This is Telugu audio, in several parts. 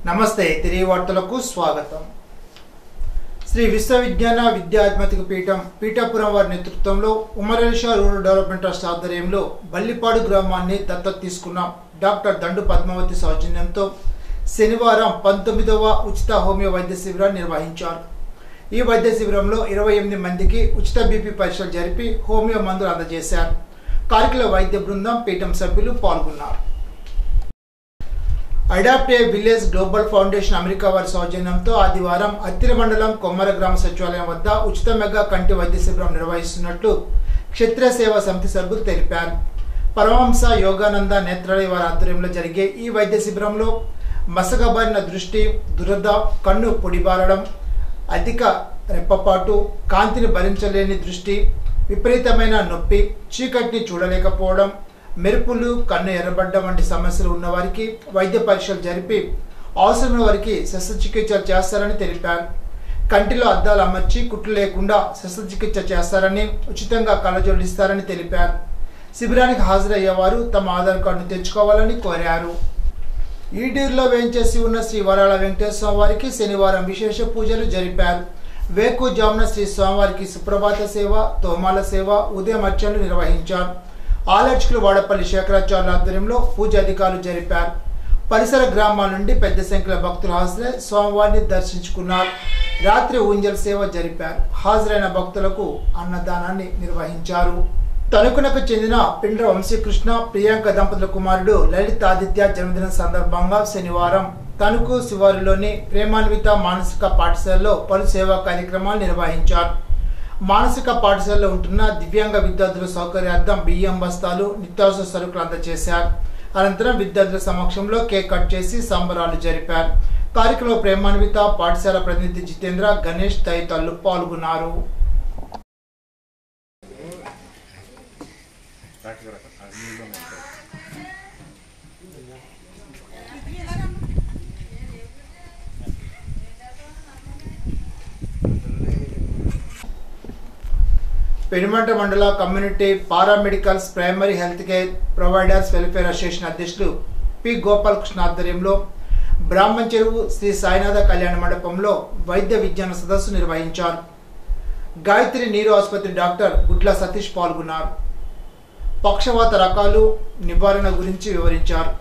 నమస్తే తిరిగి వార్తలకు స్వాగతం. శ్రీ విశ్వవిజ్ఞాన విద్యాత్మతిక పీఠం పీఠాపురం వారి నేతృత్వంలో ఉమరేషా రూరల్ డెవలప్మెంట్ ట్రస్ట్ ఆధ్వర్యంలో బల్లిపాడు గ్రామాన్ని దత్తత తీసుకున్న డాక్టర్ దండు పద్మావతి సౌజన్యంతో శనివారం 19వ ఉచిత హోమియో వైద్య శిబిరాన్ని నిర్వహించారు. ఈ వైద్య శిబిరంలో 28 మందికి ఉచిత బీపీ పరీక్షలు జరిపి హోమియో మందులు అందజేశారు. కార్యక్రమ వైద్య బృందం పీఠం సభ్యులు పాల్గొన్నారు. అడాప్ట్ ఏ విలేజ్ గ్లోబల్ ఫౌండేషన్ అమెరికా వారి సౌజన్యంతో ఆదివారం అత్తిరి మండలం కొమ్మర గ్రామ సచివాలయం వద్ద ఉచిత మెగా కంటి వైద్య శిబిరం నిర్వహిస్తున్నట్లు క్షత్రియ సేవా సమితి సభ్యులు తెలిపారు. పరమహంస యోగానంద నేత్రాలయ వారి ఆధ్వర్యంలో జరిగే ఈ వైద్య శిబిరంలో మసకబారిన దృష్టి, దురద, కన్ను పొడిబారడం, అధిక రెప్పపాటు, కాంతిని భరించలేని దృష్టి, విపరీతమైన నొప్పి, చీకటిని చూడలేకపోవడం, మెరుపులు, కన్ను ఎర్రబడ్డం వంటి సమస్యలు ఉన్నవారికి వైద్య పరీక్షలు జరిపి అవసరమైన వారికి శస్త్రచికిత్స చేస్తారని తెలిపారు. కంటిలో అద్దాలు అమర్చి కుట్లు లేకుండా శస్త్రచికిత్స చేస్తారని, ఉచితంగా కళ్ళజోళ్ళు ఇస్తారని తెలిపారు. శిబిరానికి హాజరయ్యేవారు తమ ఆధార్ కార్డును తెచ్చుకోవాలని కోరారు. ఈడూరులో వేంచేసి ఉన్న శ్రీ వరాల వెంకటేశ్వర వారికి శనివారం విశేష పూజలు జరిపారు. వేకుజామున శ్రీ స్వామివారికి సుప్రభాత సేవ, తోమాల సేవ, ఉదయం అర్చనలు నిర్వహించారు. ఆలర్చకులు వాడపల్లి శేఖరాచార్యుల ఆధ్వర్యంలో పూజ అధికారులు జరిపారు. పరిసర గ్రామాల నుండి పెద్ద సంఖ్యలో భక్తులు హాజరై స్వామివారిని దర్శించుకున్నారు. రాత్రి ఊంజల్ సేవ జరిపారు. హాజరైన భక్తులకు అన్నదానాన్ని నిర్వహించారు. తణుకునకు చెందిన పిండ్ర వంశీకృష్ణ, ప్రియాంక దంపతుల కుమారుడు లలిత్ ఆదిత్య జన్మదినం సందర్భంగా శనివారం తణుకు శివారులోని ప్రేమాన్విత మానసిక పాఠశాలలో పలు సేవా కార్యక్రమాలు నిర్వహించారు. మానసిక పాఠశాలలో ఉంటున్న దివ్యాంగ విద్యార్థుల సౌకర్యార్థం బియ్యం బస్తాలు, నిత్యావసర సరుకులు అందజేశారు. అనంతరం విద్యార్థుల సమక్షంలో కేక్ కట్ చేసి సంబరాలు జరిపారు. కార్యక్రమంలో ప్రేమాన్విత పాఠశాల ప్రతినిధి జితేంద్ర, గణేష్ తదితరులు పాల్గొన్నారు. పెనుమంట మండల community paramedicals primary health care providers welfare association అధ్యక్షులు పి గోపాలకృష్ణ ఆధ్వర్యంలో బ్రాహ్మణ్ చెరువు శ్రీ సాయినాథ కళ్యాణ మండపంలో వైద్య విజ్ఞాన సదస్సు నిర్వహించారు. గాయత్రి నీరు ఆసుపత్రి డాక్టర్ గుడ్ల సతీష్ పాల్గొన్నారు. పక్షవాత రకాలు నివారణ గురించి వివరించారు.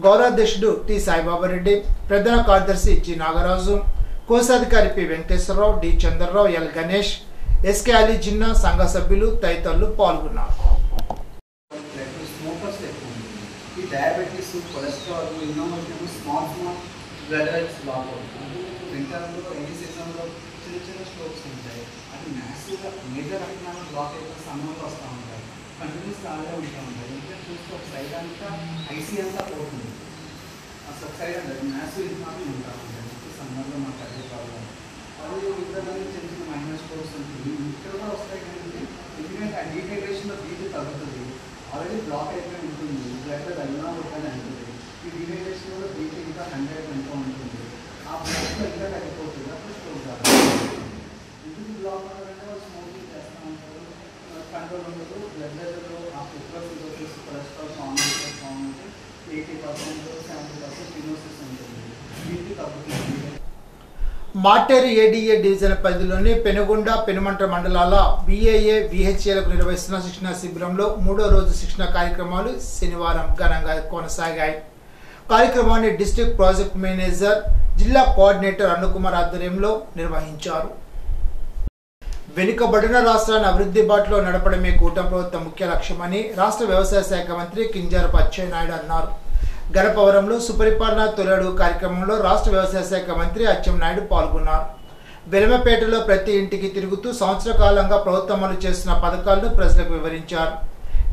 గౌరవాధ్యక్షుడు టి సాయిబాబారెడ్డి, ప్రధాన కార్యదర్శి జి నాగరాజు, కోశాధికారి P Venkateswararao, D Chandrarao, L Ganesh, SK Ali Jinna, సంఘ సభ్యులు తదితరులు పాల్గొన్నారు. కంటిన్యూస్ కాలే ఉంటా ఉంటాయి. ఇంకా చూస్తే ఒక సైడ్ అంతా ఐసీ అంతా పోతుంది, ఒక సైడ్ అంటే మ్యాథ్స్ ఇది మాత్రం ఉంటా ఉంటాయి. సందర్భంలో మాకు అదే ప్రాబ్లం. అది ఇతర చిన్న చిన్న మైనస్ స్టోర్స్ ఉంటుంది, ఇక్కడ కూడా వస్తాయి. కానీ ఎందుకంటే ఆ డీహైడ్రేషన్లో బీపీ తగ్గుతుంది, ఆల్రెడీ బ్లాక్ అయిపోయి ఉంటుంది, బ్లడ్ వెళ్ళినా ఉంటుంది అంటుంది. ఈ డీహైడ్రేషన్ కూడా బీపీ ఇంకా 100 ఎంతో ఉంటుంది, ఆ బ్లడ్లో ఇంకా తగ్గిపోతుంది, అప్పుడు స్టోర్ కాదు. ఎందుకు బ్లాక్ అవ్వాలంటే వాళ్ళు స్మోకింగ్ చేస్తూ ఉంటారు, కంట్రోల్ ఉండదు. బ్లడ్ ప్రెషర్లో ఆ ఫిబ్రస్ సిరోసిస్, కొలెస్ట్రాల్ బాగుంటే 80%, 70% సిరోసిస్ ఉంటుంది, బీపీ తగ్గుతుంది. మాటేరు ఏడీఏ డివిజన్ పరిధిలోని పెనుగొండ, పెనుమంట మండలాల బీఏఏ, విహెచ్ఏలకు నిర్వహిస్తున్న శిక్షణ శిబిరంలో 3వ రోజు శిక్షణ కార్యక్రమాలు శనివారం ఘనంగా కొనసాగాయి. కార్యక్రమాన్ని డిస్ట్రిక్ట్ ప్రాజెక్ట్ మేనేజర్, జిల్లా కోఆర్డినేటర్ అన్నకుమార్ ఆధ్వర్యంలో నిర్వహించారు. వెనుకబడిన రాష్ట్రాన్ని అభివృద్ధి బాటలో నడపడమే కూటమి ప్రభుత్వం ముఖ్య లక్ష్యమని రాష్ట్ర వ్యవసాయ శాఖ మంత్రి కింజరాపు అచ్చెన్నాయుడు అన్నారు. గణపవరంలో సుపరిపాలన తొలి అడుగు కార్యక్రమంలో రాష్ట్ర వ్యవసాయ శాఖ మంత్రి అచ్చెన్నాయుడు పాల్గొన్నారు. వెలమపేటలో ప్రతి ఇంటికి తిరుగుతూ సంవత్సర కాలంగా ప్రభుత్వం అమలు చేస్తున్న పథకాలను ప్రజలకు వివరించారు.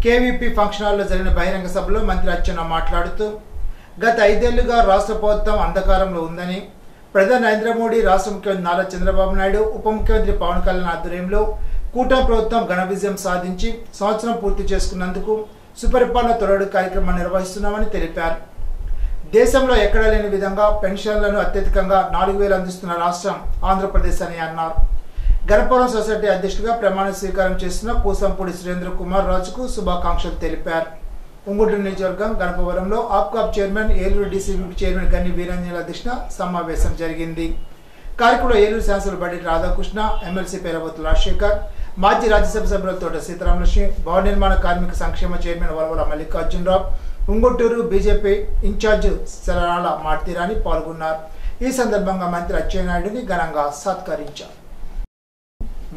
కేవీపీ ఫంక్షన్ హాల్లో జరిగిన బహిరంగ సభలో మంత్రి అచ్చెన్న మాట్లాడుతూ గత 5 ఏళ్లుగా రాష్ట్ర ప్రభుత్వం అంధకారంలో ఉందని, ప్రధాని నరేంద్ర మోడీ, రాష్ట్ర ముఖ్యమంత్రి నారా చంద్రబాబు నాయుడు, ఉప ముఖ్యమంత్రి పవన్ కళ్యాణ్ ఆధ్వర్యంలో కూటమి ప్రభుత్వం ఘన విజయం సాధించి సంవత్సరం పూర్తి చేసుకున్నందుకు సుపరిపాలన తొలి కార్యక్రమాన్ని నిర్వహిస్తున్నామని తెలిపారు. దేశంలో ఎక్కడా లేని విధంగా పెన్షన్లను అత్యధికంగా 4,000 అందిస్తున్న రాష్ట్రం ఆంధ్రప్రదేశ్ అని అన్నారు. గణపవరం సొసైటీ అధ్యక్షుడిగా ప్రమాణ స్వీకారం చేసిన కూసంపూడి సురేంద్ర కుమార్ రాజుకు శుభాకాంక్షలు తెలిపారు. ఉంగుటూరు నియోజకవర్గం గణపవరంలో APCOF chairman Eluru DCB chairman గన్ని వీరంజనేల అధ్యక్షతన సమావేశం జరిగింది. కార్యక్రమంలో ఏలూరు శాసనసభ్యులు బండి రాధాకృష్ణ, ఎమ్మెల్సీ పేరవతు రాజశేఖర్, మాజీ రాజ్యసభ సభ్యులు తోట సీతారామలక్ష్మి, భవన నిర్మాణ కార్మిక సంక్షేమ chairman Valavala Mallikarjunarao, Unguturu BJP in charge Saranala Martirani పాల్గొన్నారు. ఈ సందర్భంగా మంత్రి అచ్చెన్నాయుడిని ఘనంగా సత్కరించారు.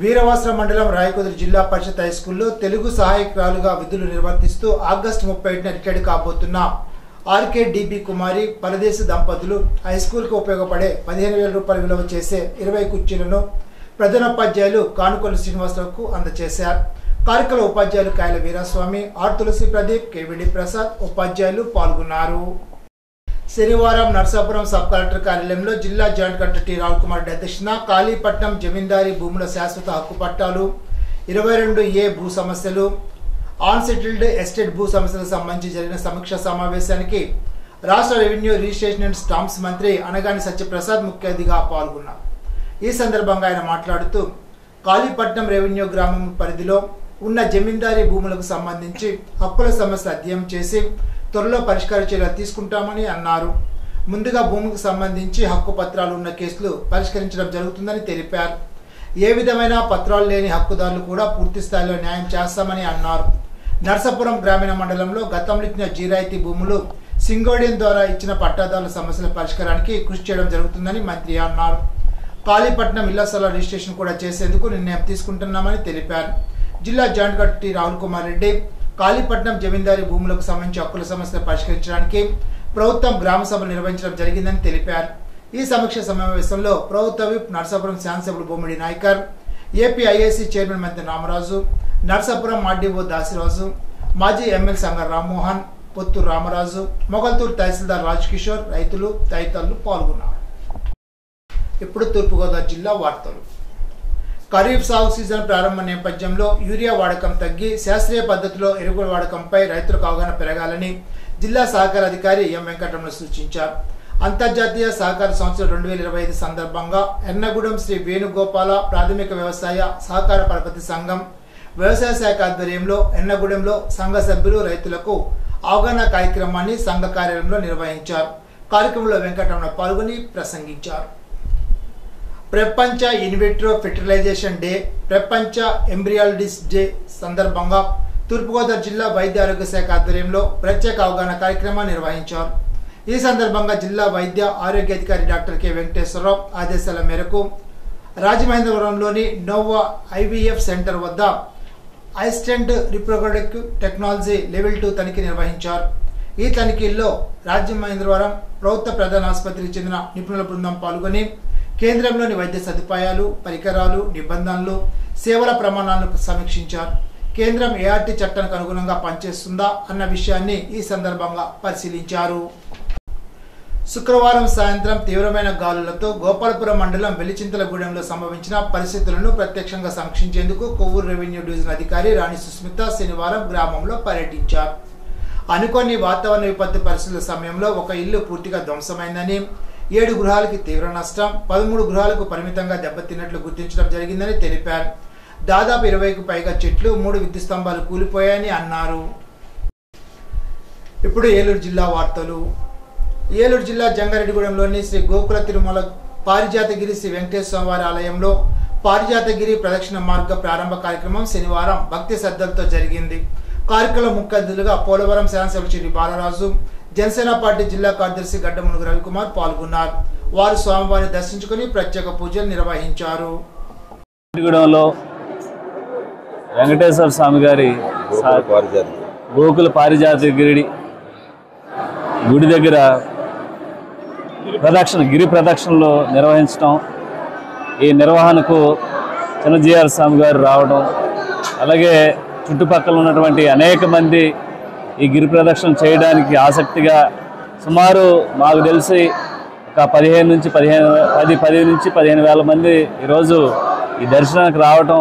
వీరవాసర మండలం రాయకుదురు జిల్లా పరిషత్ హైస్కూల్లో తెలుగు సహాయకురాలుగా విధులు నిర్వర్తిస్తూ ఆగస్టు 31న రిటైర్డ్ కాబోతున్న ఆర్కేడిబి కుమారి పరదేశ దంపతులు హైస్కూల్కు ఉపయోగపడే 15,000 రూపాయల విలువ చేసే 20 కుర్చీలను ప్రధానోపాధ్యాయులు కానుకొల్లు శ్రీనివాసరావుకు అందజేశారు. కార్యక్రమంలో ఉపాధ్యాయులు కాయల వీరాస్వామి, ఆర్ తులసి ప్రదీప్, కేవిడి ప్రసాద్ ఉపాధ్యాయులు పాల్గొన్నారు. శనివారం నర్సాపురం సబ్ కలెక్టర్ కార్యాలయంలో జిల్లా joint collector T రావుల్ Kumar Reddy అధ్యక్షతన కాళీపట్నం జమీందారీ భూముల శాశ్వత హక్కు పట్టాలు, 22A భూ సమస్యలు, ఆన్సెటిల్డ్ ఎస్టేట్ భూ సమస్యలకు సంబంధించి జరిగిన సమీక్షా సమావేశానికి రాష్ట్ర రెవెన్యూ రిజిస్ట్రేషన్ అండ్ స్టాంప్స్ మంత్రి అనగాని సత్యప్రసాద్ ముఖ్య అతిథిగా పాల్గొన్నారు. ఈ సందర్భంగా ఆయన మాట్లాడుతూ కాళీపట్నం రెవెన్యూ గ్రామం పరిధిలో ఉన్న జమీందారీ భూములకు సంబంధించి హక్కుల సమస్యలు అధ్యయనం చేసి త్వరలో పరిష్కార చర్యలు తీసుకుంటామని అన్నారు. ముందుగా భూమికి సంబంధించి హక్కు పత్రాలు ఉన్న కేసులు పరిష్కరించడం జరుగుతుందని తెలిపారు. ఏ విధమైన పత్రాలు లేని హక్కుదారులు కూడా పూర్తి స్థాయిలో న్యాయం చేస్తామని అన్నారు. నర్సాపురం గ్రామీణ మండలంలో గతంలో ఇచ్చిన జీరాయితీ భూములు సింగోడియన్ ద్వారా ఇచ్చిన పట్టాదారుల సమస్యల పరిష్కారానికి కృషి చేయడం జరుగుతుందని మంత్రి అన్నారు. కాళీపట్నం ఇళ్ల స్థల రిజిస్ట్రేషన్ కూడా చేసేందుకు నిర్ణయం తీసుకుంటున్నామని తెలిపారు. జిల్లా joint collector T రావుల్ Kumar Reddy Kalipatnam జమీందారీ భూములకు సంబంధించి హక్కుల సమస్యలు పరిష్కరించడానికి ప్రభుత్వం గ్రామ సభలు నిర్వహించడం జరిగిందని తెలిపారు. ఈ సమీక్ష సమావేశంలో ప్రభుత్వ విప్ నర్సాపురం శాసనసభ్యులు బొమ్మిడి నాయకర్, ఏపీఐఏసీ చైర్మన్ మంత్రి రామరాజు, నర్సాపురం ఆర్డీఓ దాసిరాజు, మాజీ ఎమ్మెల్యే సంగ రామ్మోహన్, పొత్తూరు రామరాజు, మొగల్తూరు తహసీల్దార్ రాజ్ కిషోర్, రైతులు తదితరులు పాల్గొన్నారు. ఇప్పుడు తూర్పుగోదావరి జిల్లా వార్తలు. ఖరీఫ్ సాగు సీజన్ ప్రారంభ నేపథ్యంలో యూరియా వాడకం తగ్గి శాస్త్రీయ పద్ధతిలో ఎరువుల వాడకంపై రైతులకు అవగాహన పెరగాలని జిల్లా సహకార అధికారి ఎం వెంకటరమణ సూచించారు. అంతర్జాతీయ సహకార సంవత్సరం 2025 సందర్భంగా ఎర్నగూడెం శ్రీ వేణుగోపాల ప్రాథమిక వ్యవసాయ సహకార పరపతి సంఘం వ్యవసాయ శాఖ ఆధ్వర్యంలో ఎర్నగూడెంలో సంఘ సభ్యులు రైతులకు అవగాహన కార్యక్రమాన్ని సంఘ కార్యాలయంలో నిర్వహించారు. కార్యక్రమంలో వెంకటరమణ పాల్గొని ప్రసంగించారు. ప్రపంచ ఇన్విట్రో ఫెర్టిలైజేషన్ డే, ప్రపంచ ఎంబ్రియాలజిస్ట్ డే సందర్భంగా తూర్పుగోదావరి జిల్లా వైద్య ఆరోగ్య శాఖ ఆధ్వర్యంలో ప్రత్యేక అవగాహన కార్యక్రమాన్ని నిర్వహించారు. ఈ సందర్భంగా జిల్లా వైద్య ఆరోగ్య అధికారి డాక్టర్ కె వెంకటేశ్వరరావు ఆదేశాల మేరకు రాజమహేంద్రవరంలోని నోవా IVF సెంటర్ వద్ద అసిస్టెంట్ రిప్రొడక్టివ్ టెక్నాలజీ లెవెల్ 2 తనిఖీ నిర్వహించారు. ఈ తనిఖీల్లో రాజమహేంద్రవరం ప్రభుత్వ ప్రధాన ఆసుపత్రికి చెందిన నిపుణుల బృందం పాల్గొని కేంద్రంలోని వైద్య సదుపాయాలు, పరికరాలు, నిబంధనలు, సేవల ప్రమాణాలను సమీక్షించారు. కేంద్రం ART చట్టానికి అనుగుణంగా పనిచేస్తుందా అన్న విషయాన్ని ఈ సందర్భంగా పరిశీలించారు. శుక్రవారం సాయంత్రం తీవ్రమైన గాలులతో గోపాలపురం మండలం వెలిచింతలగూడెంలో సంభవించిన పరిస్థితులను ప్రత్యక్షంగా సమీక్షించేందుకు కొవ్వూరు రెవెన్యూ డివిజన్ అధికారి రాణి సుస్మిత శనివారం గ్రామంలో పర్యటించారు. అనుకోని వాతావరణ విపత్తు పరిస్థితుల సమయంలో ఒక ఇల్లు పూర్తిగా ధ్వంసమైందని, 7 గృహాలకి తీవ్ర నష్టం, 13 గృహాలకు పరిమితంగా దెబ్బతిన్నట్లు గుర్తించడం జరిగిందని తెలిపారు. దాదాపు 20కు పైగా చెట్లు, 3 విద్యుత్ స్తంభాలు కూలిపోయాయని అన్నారు. ఇప్పుడు ఏలూరు జిల్లా వార్తలు. ఏలూరు జిల్లా జంగారెడ్డిగూడెంలోని శ్రీ గోకుల తిరుమల పారిజాతగిరి శ్రీ వెంకటేశ్వర వారి ఆలయంలో పారిజాతగిరి ప్రదక్షిణ మార్గ ప్రారంభ కార్యక్రమం శనివారం భక్తి శ్రద్ధలతో జరిగింది. కార్యక్రమంలో ముఖ్య అతిథులుగా పోలవరం శాసనసభ్యులు బాలరాజు, జనసేన పార్టీ జిల్లా కార్యదర్శి గడ్డమునుగు రవికుమార్ పాల్గొన్నారు. వారు స్వామివారిని దర్శించుకుని ప్రత్యేక పూజలు నిర్వహించారు. వెంకటేశ్వర స్వామి గారి గోకుల పారిజాతగిరి గుడి దగ్గర గిరి ప్రదక్షిణలో నిర్వహించడం, ఈ నిర్వహణకు చిన్నజీఆర్ స్వామి గారు రావడం, అలాగే చుట్టుపక్కల ఉన్నటువంటి అనేక మంది ఈ గిరి ప్రదక్షిణ చేయడానికి ఆసక్తిగా సుమారు మాకు తెలిసి ఒక 10 నుంచి 15 వేల మంది ఈరోజు ఈ దర్శనానికి రావడం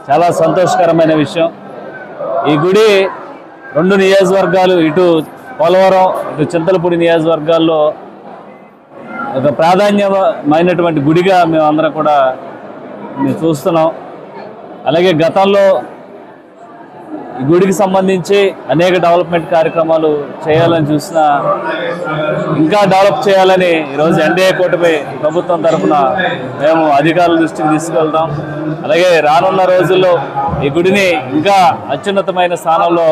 చాలా సంతోషకరమైన విషయం. ఈ గుడి 2 నియోజకవర్గాలు, ఇటు పోలవరం ఇటు చింతలపూడి నియోజకవర్గాల్లో ఒక ప్రాధాన్యమైనటువంటి గుడిగా మేమందరం కూడా చూస్తున్నాం. అలాగే గతంలో ఈ గుడికి సంబంధించి అనేక డెవలప్మెంట్ కార్యక్రమాలు చేయాలని చూసినా ఇంకా డెవలప్ చేయాలని ఈరోజు ఎన్డీఏ కూటమి ప్రభుత్వం తరఫున మేము అధికారుల దృష్టికి తీసుకెళ్తాం. అలాగే రానున్న రోజుల్లో ఈ గుడిని ఇంకా అత్యున్నతమైన స్థానంలో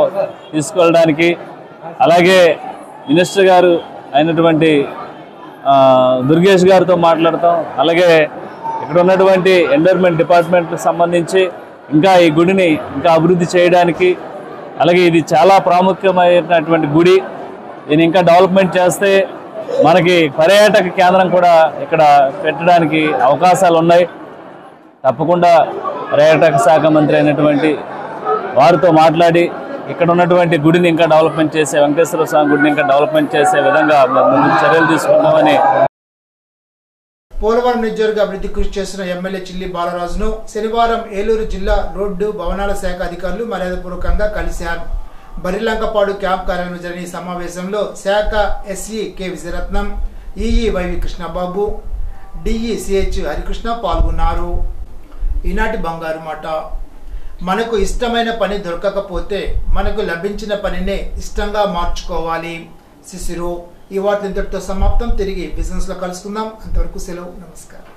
తీసుకెళ్ళడానికి, అలాగే మినిస్టర్ గారు అయినటువంటి దుర్గేష్ గారితో మాట్లాడతాం. అలాగే ఇక్కడ ఉన్నటువంటి ఎన్విరాన్మెంట్ డిపార్ట్మెంట్కి సంబంధించి ఇంకా ఈ గుడిని ఇంకా అభివృద్ధి చేయడానికి, అలాగే ఇది చాలా ప్రాముఖ్యమైనటువంటి గుడి, దీన్ని ఇంకా డెవలప్మెంట్ చేస్తే మనకి పర్యాటక కేంద్రం కూడా ఇక్కడ పెట్టడానికి అవకాశాలు ఉన్నాయి. తప్పకుండా పర్యాటక శాఖ మంత్రి అయినటువంటి వారితో మాట్లాడి ఇక్కడ ఉన్నటువంటి గుడిని ఇంకా డెవలప్మెంట్ చేసే, వెంకటేశ్వర స్వామి గుడిని ఇంకా డెవలప్మెంట్ చేసే విధంగా చర్యలు తీసుకుంటామని. పోలవరం నియోజకవర్గ అభివృద్ధి కృషి చేస్తున్న ఎమ్మెల్యే చిల్లి బాలరాజును శనివారం ఏలూరు జిల్లా రోడ్డు భవనాల శాఖ అధికారులు మర్యాదపూర్వకంగా కలిశారు. బరిలంకపాడు క్యాంప్ కార్యాలయంలో జరిగిన ఈ సమావేశంలో శాఖ SE K Vijayaratnam, EE YV Krishnababu, DE CH Harikrishna పాల్గొన్నారు. ఈనాటి బంగారు మాట. మనకు ఇష్టమైన పని దొరకకపోతే మనకు లభించిన పనినే ఇష్టంగా మార్చుకోవాలి. శిశిరు. ఈ వార్తలు ఇంతటితో సమాప్తం. తిరిగి బిజినెస్ లో కలుసుకుందాం. అంతవరకు సెలవు. నమస్కారం.